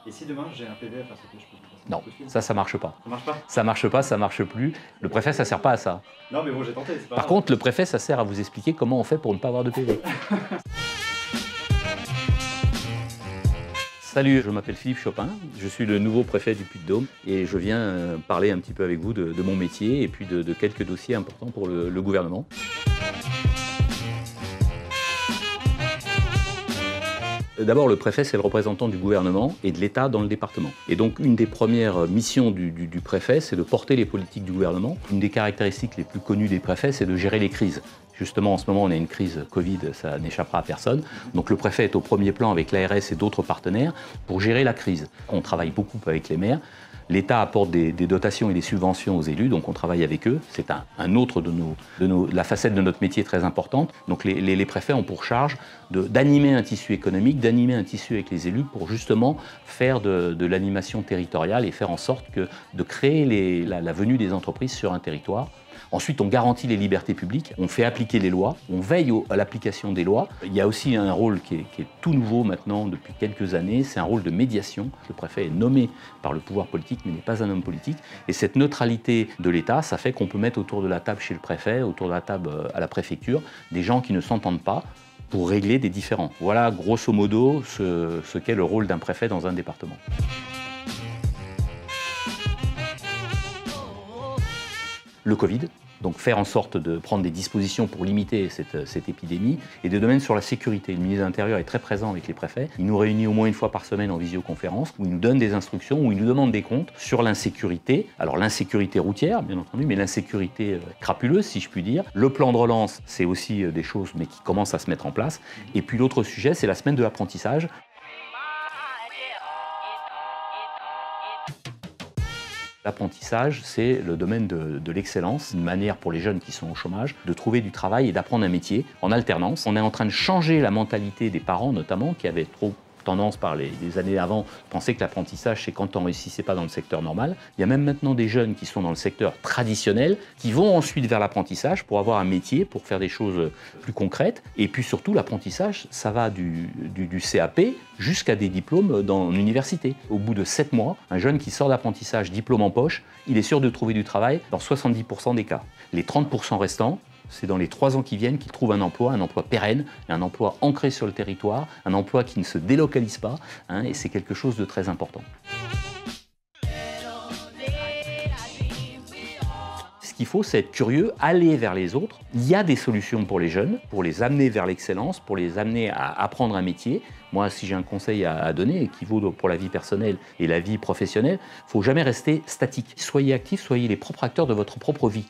Et si demain j'ai un PV à faire sauter, je peux vous passer Non, un coup de fil? ça marche pas. Ça marche pas? Ça marche pas, ça marche plus. Le préfet, ça sert pas à ça. Non mais bon, j'ai tenté, c'est pas Par grave. contre, le préfet, ça sert à vous expliquer comment on fait pour ne pas avoir de PV. Salut, je m'appelle Philippe Chopin, je suis le nouveau préfet du Puy-de-Dôme et je viens parler un petit peu avec vous de mon métier et puis de quelques dossiers importants pour le gouvernement. D'abord, le préfet, c'est le représentant du gouvernement et de l'État dans le département. Et donc, une des premières missions du préfet, c'est de porter les politiques du gouvernement. Une des caractéristiques les plus connues des préfets, c'est de gérer les crises. Justement, en ce moment, on a une crise Covid, ça n'échappera à personne. Donc le préfet est au premier plan avec l'ARS et d'autres partenaires pour gérer la crise. On travaille beaucoup avec les maires. L'État apporte des dotations et des subventions aux élus, donc on travaille avec eux. C'est un autre de la facette de notre métier très importante. Donc les préfets ont pour charge d'animer un tissu économique, d'animer un tissu avec les élus pour justement faire de l'animation territoriale et faire en sorte de créer la venue des entreprises sur un territoire. Ensuite, on garantit les libertés publiques, on fait appliquer les lois, on veille à l'application des lois. Il y a aussi un rôle qui est tout nouveau maintenant depuis quelques années, c'est un rôle de médiation. Le préfet est nommé par le pouvoir politique mais n'est pas un homme politique. Et cette neutralité de l'État, ça fait qu'on peut mettre autour de la table chez le préfet, autour de la table à la préfecture, des gens qui ne s'entendent pas pour régler des différends. Voilà grosso modo ce qu'est le rôle d'un préfet dans un département. Le Covid, donc faire en sorte de prendre des dispositions pour limiter cette épidémie, et des domaines sur la sécurité. Le ministre de l'Intérieur est très présent avec les préfets. Il nous réunit au moins une fois par semaine en visioconférence, où il nous donne des instructions, où il nous demande des comptes sur l'insécurité. Alors l'insécurité routière, bien entendu, mais l'insécurité crapuleuse, si je puis dire. Le plan de relance, c'est aussi des choses, mais qui commencent à se mettre en place. Et puis l'autre sujet, c'est la semaine de l'apprentissage. L'apprentissage, c'est le domaine de l'excellence, une manière pour les jeunes qui sont au chômage de trouver du travail et d'apprendre un métier en alternance. On est en train de changer la mentalité des parents notamment, qui avaient trop tendance par les années avant, penser que l'apprentissage, c'est quand on ne réussissait pas dans le secteur normal. Il y a même maintenant des jeunes qui sont dans le secteur traditionnel, qui vont ensuite vers l'apprentissage pour avoir un métier, pour faire des choses plus concrètes. Et puis surtout, l'apprentissage, ça va du CAP jusqu'à des diplômes dans l'université. Au bout de 7 mois, un jeune qui sort d'apprentissage, diplôme en poche, il est sûr de trouver du travail dans 70% des cas. Les 30% restants, c'est dans les 3 ans qui viennent qu'il trouve un emploi pérenne, un emploi ancré sur le territoire, un emploi qui ne se délocalise pas, et c'est quelque chose de très important. Ce qu'il faut, c'est être curieux, aller vers les autres. Il y a des solutions pour les jeunes, pour les amener vers l'excellence, pour les amener à apprendre un métier. Moi, si j'ai un conseil à donner, qui vaut pour la vie personnelle et la vie professionnelle, il ne faut jamais rester statique. Soyez actifs, soyez les propres acteurs de votre propre vie.